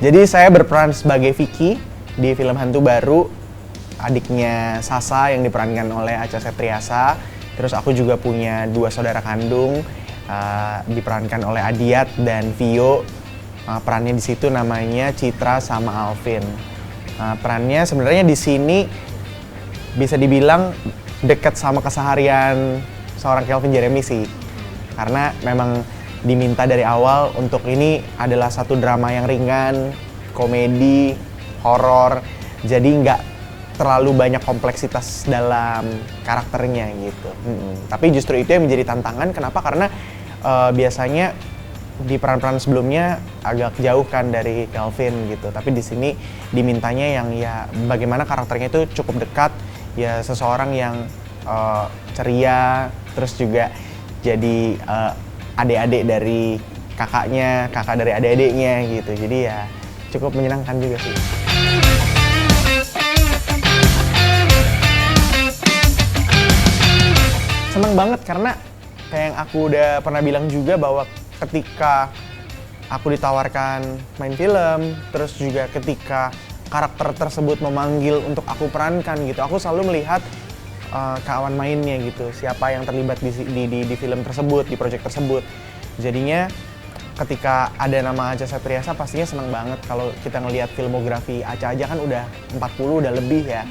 Jadi saya berperan sebagai Vicky di film Hantu Baru, adiknya Sasa yang diperankan oleh Acha Septriasa. Terus aku juga punya 2 saudara kandung, diperankan oleh Adiat dan Vio. Perannya di situ namanya Citra sama Alvin. Perannya sebenarnya di sini bisa dibilang dekat sama keseharian seorang Kelvin Jeremy sih. Karena memang diminta dari awal untuk ini adalah satu drama yang ringan, komedi, horor, jadi nggak terlalu banyak kompleksitas dalam karakternya gitu. Tapi justru itu yang menjadi tantangan. Kenapa? Karena biasanya di peran-peran sebelumnya agak jauh kan dari Kelvin gitu. Tapi di sini dimintanya yang ya bagaimana karakternya itu cukup dekat, ya seseorang yang ceria, terus juga jadi adik-adik dari kakaknya, kakak dari adik-adiknya gitu. Jadi ya cukup menyenangkan juga sih. Seneng banget karena kayak yang aku udah pernah bilang juga bahwa ketika aku ditawarkan main film, terus juga ketika karakter tersebut memanggil untuk aku perankan gitu, aku selalu melihat kawan mainnya gitu, siapa yang terlibat di film tersebut, di proyek tersebut. Jadinya ketika ada nama Acha Septriasa pastinya seneng banget. Kalau kita ngelihat filmografi Acha aja kan udah 40, udah lebih ya.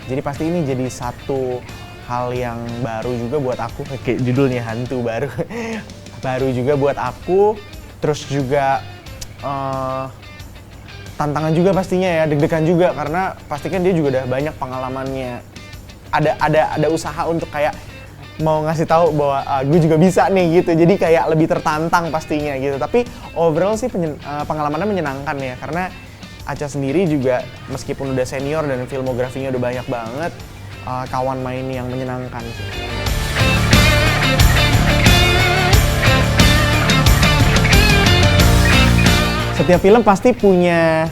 Jadi pasti ini jadi satu hal yang baru juga buat aku, kayak judulnya Hantu Baru. Baru juga buat aku, terus juga tantangan juga pastinya ya, deg-degan juga karena pastikan dia juga udah banyak pengalamannya. Ada usaha untuk kayak mau ngasih tahu bahwa gue juga bisa nih gitu, jadi kayak lebih tertantang pastinya gitu. Tapi overall sih pengalamannya menyenangkan ya, karena Acha sendiri juga meskipun udah senior dan filmografinya udah banyak banget, kawan main yang menyenangkan sih. Setiap film pasti punya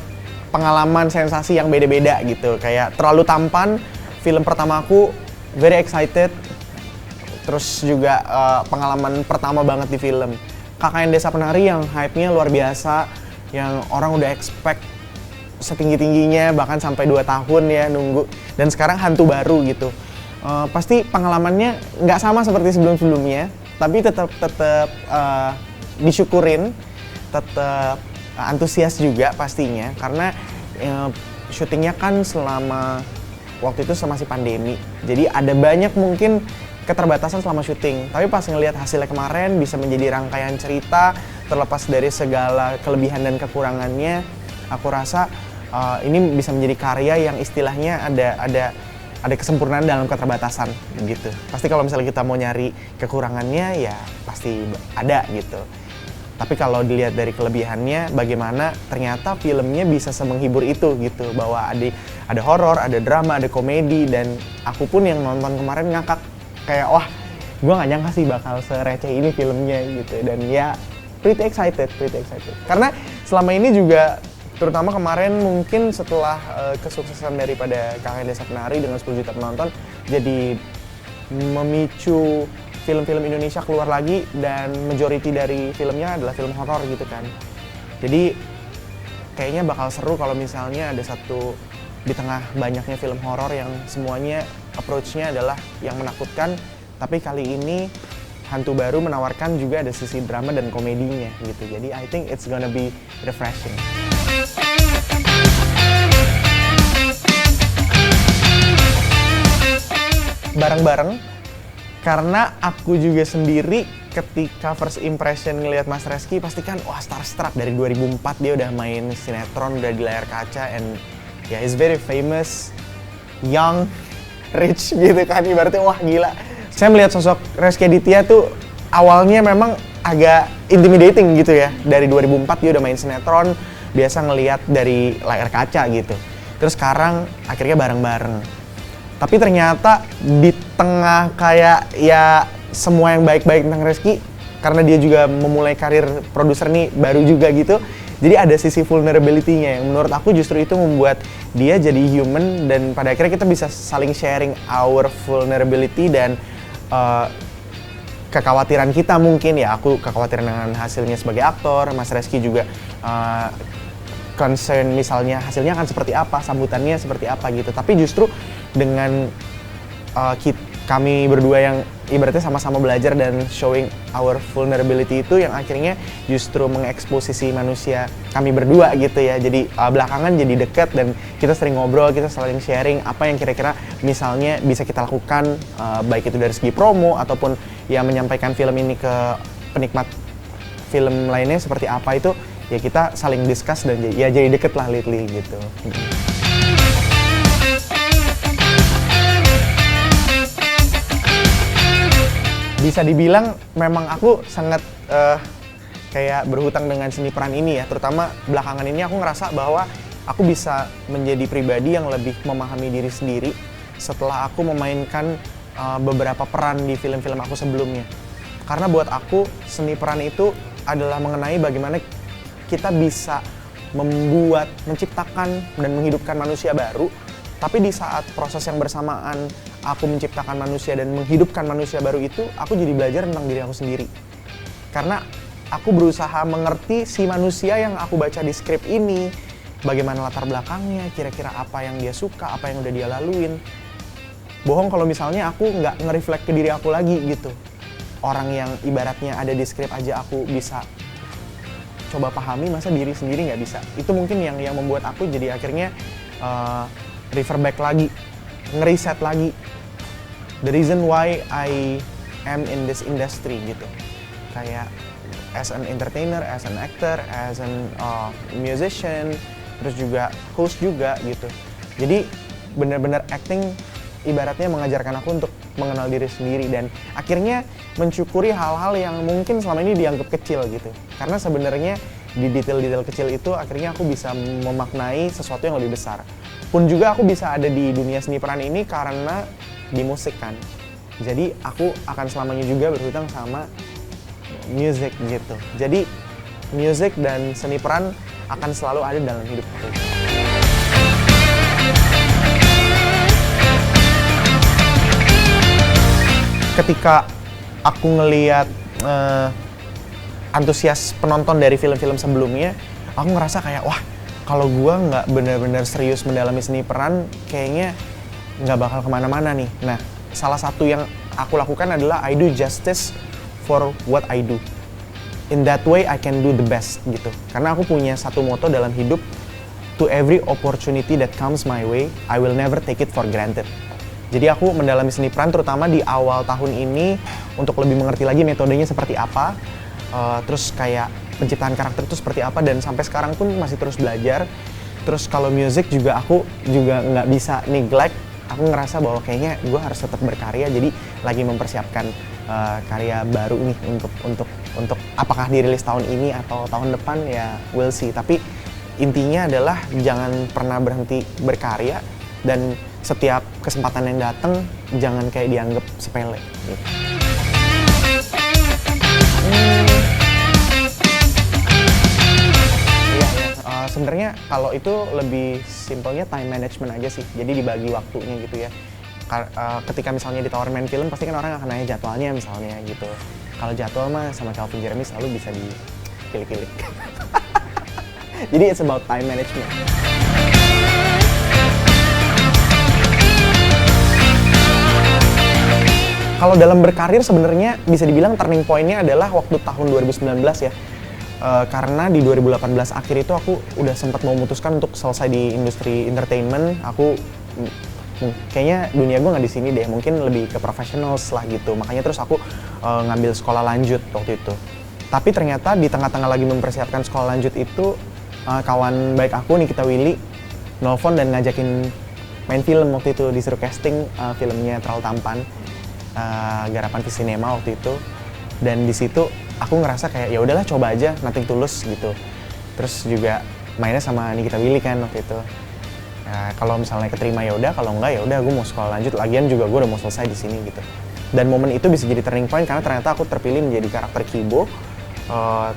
pengalaman sensasi yang beda-beda gitu. Kayak Terlalu Tampan, film pertama aku, very excited. Terus juga pengalaman pertama banget di film. KKN Desa Penari yang hype-nya luar biasa, yang orang udah expect setinggi-tingginya, bahkan sampai 2 tahun ya nunggu. Dan sekarang Hantu Baru gitu. Pasti pengalamannya nggak sama seperti sebelum-sebelumnya, tapi tetap disyukurin, tetap antusias juga pastinya, karena syutingnya kan selama waktu itu masih pandemi, jadi ada banyak mungkin keterbatasan selama syuting. Tapi pas ngelihat hasilnya kemarin bisa menjadi rangkaian cerita terlepas dari segala kelebihan dan kekurangannya, aku rasa ini bisa menjadi karya yang istilahnya ada kesempurnaan dalam keterbatasan gitu. Pasti kalau misalnya kita mau nyari kekurangannya ya pasti ada gitu. Tapi kalau dilihat dari kelebihannya, bagaimana ternyata filmnya bisa semenghibur itu gitu. Bahwa ada horor, ada drama, ada komedi, dan aku pun yang nonton kemarin ngakak. Kayak wah, gue gak nyangka sih bakal sereceh ini filmnya gitu. Dan ya pretty excited. Karena selama ini juga, terutama kemarin mungkin setelah kesuksesan daripada KKN Desa Penari dengan 10 juta penonton, jadi memicu film-film Indonesia keluar lagi, dan majority dari filmnya adalah film horor gitu kan. Jadi kayaknya bakal seru kalau misalnya ada satu di tengah banyaknya film horor yang semuanya approach-nya adalah yang menakutkan, tapi kali ini Hantu Baru menawarkan juga ada sisi drama dan komedinya gitu. Jadi I think it's gonna be refreshing. Bareng-bareng, karena aku juga sendiri ketika first impression ngelihat Mas Reski pasti kan wah starstruck. Dari 2004 dia udah main sinetron, udah di layar kaca, and yeah, he's very famous, young, rich gitu kan, ibaratnya wah gila. Saya melihat sosok Reski Aditya tuh awalnya memang agak intimidating gitu ya. Dari 2004 dia udah main sinetron, biasa ngelihat dari layar kaca gitu. Terus sekarang akhirnya bareng-bareng. Tapi ternyata di tengah kayak ya semua yang baik-baik tentang Reski, karena dia juga memulai karir produser nih baru juga gitu, jadi ada sisi vulnerability-nya yang menurut aku justru itu membuat dia jadi human, dan pada akhirnya kita bisa saling sharing our vulnerability dan kekhawatiran kita mungkin ya. Aku kekhawatiran dengan hasilnya sebagai aktor, Mas Reski juga concern misalnya hasilnya akan seperti apa, sambutannya seperti apa gitu. Tapi justru dengan kami berdua yang ibaratnya sama-sama belajar dan showing our vulnerability itu yang akhirnya justru mengeksposisi manusia kami berdua gitu ya. Jadi belakangan jadi deket dan kita sering ngobrol, kita saling sharing apa yang kira-kira misalnya bisa kita lakukan, baik itu dari segi promo ataupun ya menyampaikan film ini ke penikmat film lainnya seperti apa, itu ya kita saling discuss dan ya jadi deket lah lately gitu. Bisa dibilang memang aku sangat kayak berhutang dengan seni peran ini ya, terutama belakangan ini aku ngerasa bahwa aku bisa menjadi pribadi yang lebih memahami diri sendiri setelah aku memainkan beberapa peran di film-film aku sebelumnya. Karena buat aku seni peran itu adalah mengenai bagaimana kita bisa membuat, menciptakan dan menghidupkan manusia baru, tapi di saat proses yang bersamaan aku menciptakan manusia dan menghidupkan manusia baru itu, aku jadi belajar tentang diri aku sendiri. Karena aku berusaha mengerti si manusia yang aku baca di skrip ini, bagaimana latar belakangnya, kira-kira apa yang dia suka, apa yang udah dia laluin. Bohong kalau misalnya aku nggak nge-reflect ke diri aku lagi gitu. Orang yang ibaratnya ada di skrip aja aku bisa coba pahami, masa diri sendiri nggak bisa. Itu mungkin yang membuat aku jadi akhirnya refer back lagi, ngeriset lagi the reason why I am in this industry gitu. Kayak as an entertainer, as an actor, as an musician, terus juga host juga gitu. Jadi benar-benar acting ibaratnya mengajarkan aku untuk mengenal diri sendiri dan akhirnya mensyukuri hal-hal yang mungkin selama ini dianggap kecil gitu. Karena sebenarnya di detail-detail kecil itu akhirnya aku bisa memaknai sesuatu yang lebih besar. Pun juga aku bisa ada di dunia seni peran ini karena di musik kan. Jadi aku akan selamanya juga berhutang sama music gitu. Jadi music dan seni peran akan selalu ada dalam hidup aku. Ketika aku ngelihat antusias penonton dari film-film sebelumnya, aku ngerasa kayak wah, kalau gua nggak benar-benar serius mendalami seni peran, kayaknya nggak bakal kemana-mana nih. Nah, salah satu yang aku lakukan adalah I do justice for what I do. In that way I can do the best gitu. Karena aku punya satu moto dalam hidup, to every opportunity that comes my way, I will never take it for granted. Jadi aku mendalami seni peran terutama di awal tahun ini untuk lebih mengerti lagi metodenya seperti apa, terus kayak penciptaan karakter itu seperti apa, dan sampai sekarang pun masih terus belajar. Terus kalau music juga aku juga nggak bisa neglect. Aku ngerasa bahwa kayaknya gue harus tetap berkarya, jadi lagi mempersiapkan karya baru nih untuk apakah dirilis tahun ini atau tahun depan ya we'll see. Tapi intinya adalah jangan pernah berhenti berkarya dan setiap kesempatan yang datang jangan kayak dianggap sepele. Gitu. Sebenarnya kalau itu lebih simpelnya time management aja sih, jadi dibagi waktunya gitu ya. Ketika misalnya ditawarin main film, pasti kan orang akan nanya jadwalnya misalnya gitu. Kalau jadwal mah sama Calvin Jeremy selalu bisa dipilih-pilih. Jadi it's about time management. Kalau dalam berkarir sebenarnya bisa dibilang turning point-nya adalah waktu tahun 2019 ya. Karena di 2018 akhir itu aku udah sempat memutuskan untuk selesai di industri entertainment. Aku kayaknya dunia gue nggak di sini deh, mungkin lebih ke professionals lah gitu. Makanya terus aku ngambil sekolah lanjut waktu itu. Tapi ternyata di tengah-tengah lagi mempersiapkan sekolah lanjut itu, kawan baik aku Nikita Willy nelfon dan ngajakin main film waktu itu, disuruh casting filmnya Terlalu Tampan, garapan Visinema waktu itu. Dan di situ aku ngerasa kayak ya udahlah coba aja, nothing tulus gitu. Terus juga mainnya sama Nikita Willy kan waktu itu. Kalau misalnya keterima ya udah, kalau enggak ya udah gue mau sekolah lanjut. Lagian juga gue udah mau selesai di sini gitu. Dan momen itu bisa jadi turning point karena ternyata aku terpilih menjadi karakter Kibo.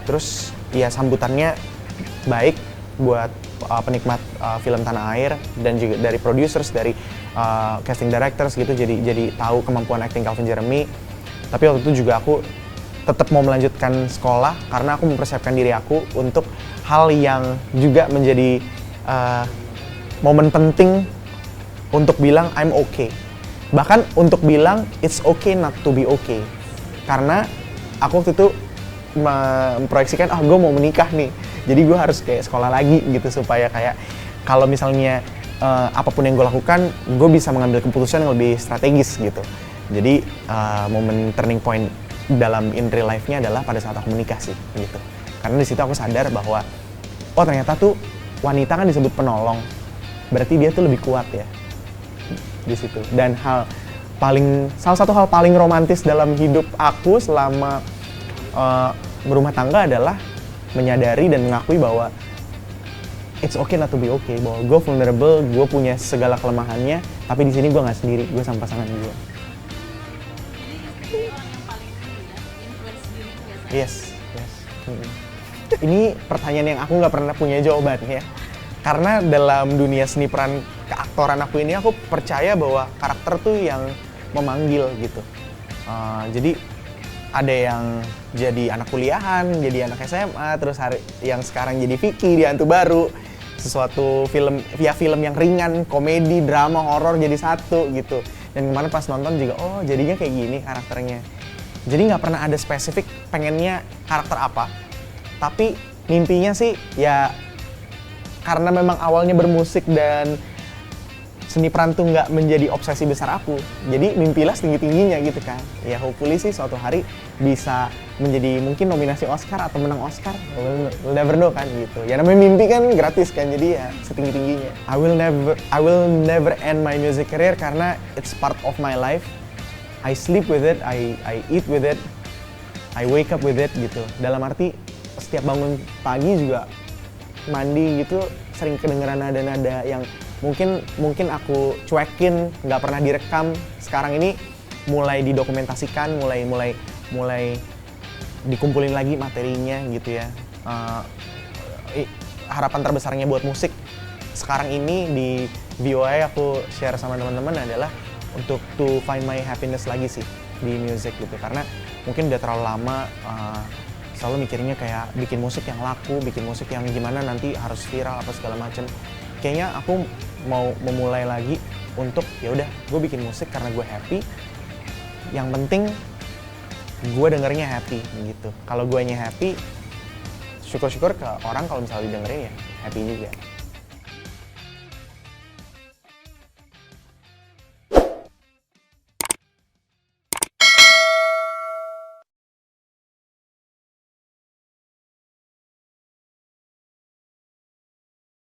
Terus ya sambutannya baik buat penikmat film tanah air dan juga dari producers, dari casting directors gitu. Jadi tahu kemampuan acting Calvin Jeremy. Tapi waktu itu juga aku tetap mau melanjutkan sekolah karena aku mempersiapkan diri aku untuk hal yang juga menjadi momen penting untuk bilang I'm okay. Bahkan untuk bilang it's okay not to be okay. Karena aku waktu itu memproyeksikan, gue mau menikah nih. Jadi gue harus kayak sekolah lagi gitu supaya kayak kalau misalnya apapun yang gue lakukan, gue bisa mengambil keputusan yang lebih strategis gitu. Jadi momen turning point dalam in real life-nya adalah pada saat aku menikah sih gitu. Karena di situ aku sadar bahwa oh ternyata tuh wanita kan disebut penolong. Berarti dia tuh lebih kuat ya di situ. Dan salah satu hal paling romantis dalam hidup aku selama berumah tangga adalah menyadari dan mengakui bahwa it's okay not to be okay, bahwa gue vulnerable, gue punya segala kelemahannya, tapi di sini gue nggak sendiri, gue sama pasangan gue. Yes. Ini pertanyaan yang aku nggak pernah punya jawaban ya. Karena dalam dunia seni peran keaktoran aku ini, aku percaya bahwa karakter tuh yang memanggil gitu. Jadi ada yang jadi anak kuliahan, jadi anak SMA, terus yang sekarang jadi Vicky di Hantu Baru. Sesuatu film yang ringan, komedi, drama, horor jadi satu gitu. Dan kemarin pas nonton juga, oh jadinya kayak gini karakternya. Jadi nggak pernah ada spesifik pengennya karakter apa. Tapi mimpinya sih ya karena memang awalnya bermusik dan seni peran tuh nggak menjadi obsesi besar aku. Jadi mimpilah setinggi-tingginya gitu kan. Ya hopefully sih suatu hari bisa menjadi mungkin nominasi Oscar atau menang Oscar. We'll never know kan gitu. Ya namanya mimpi kan gratis kan, jadi ya setinggi-tingginya. I will never end my music career karena it's part of my life. I sleep with it, I eat with it, I wake up with it gitu. Dalam arti setiap bangun pagi juga mandi gitu sering kedengeran nada-nada yang mungkin aku cuekin, nggak pernah direkam. Sekarang ini mulai didokumentasikan, mulai dikumpulin lagi materinya gitu ya. Harapan terbesarnya buat musik sekarang ini di VOA aku share sama teman-teman adalah untuk to find my happiness lagi sih di music gitu. Karena mungkin udah terlalu lama selalu mikirnya kayak bikin musik yang laku, bikin musik yang gimana nanti harus viral apa segala macem. Kayaknya aku mau memulai lagi untuk ya udah gue bikin musik karena gue happy. Yang penting gue dengernya happy gitu. Kalau guenya happy, syukur-syukur ke orang kalau misalnya didengerin ya happy juga.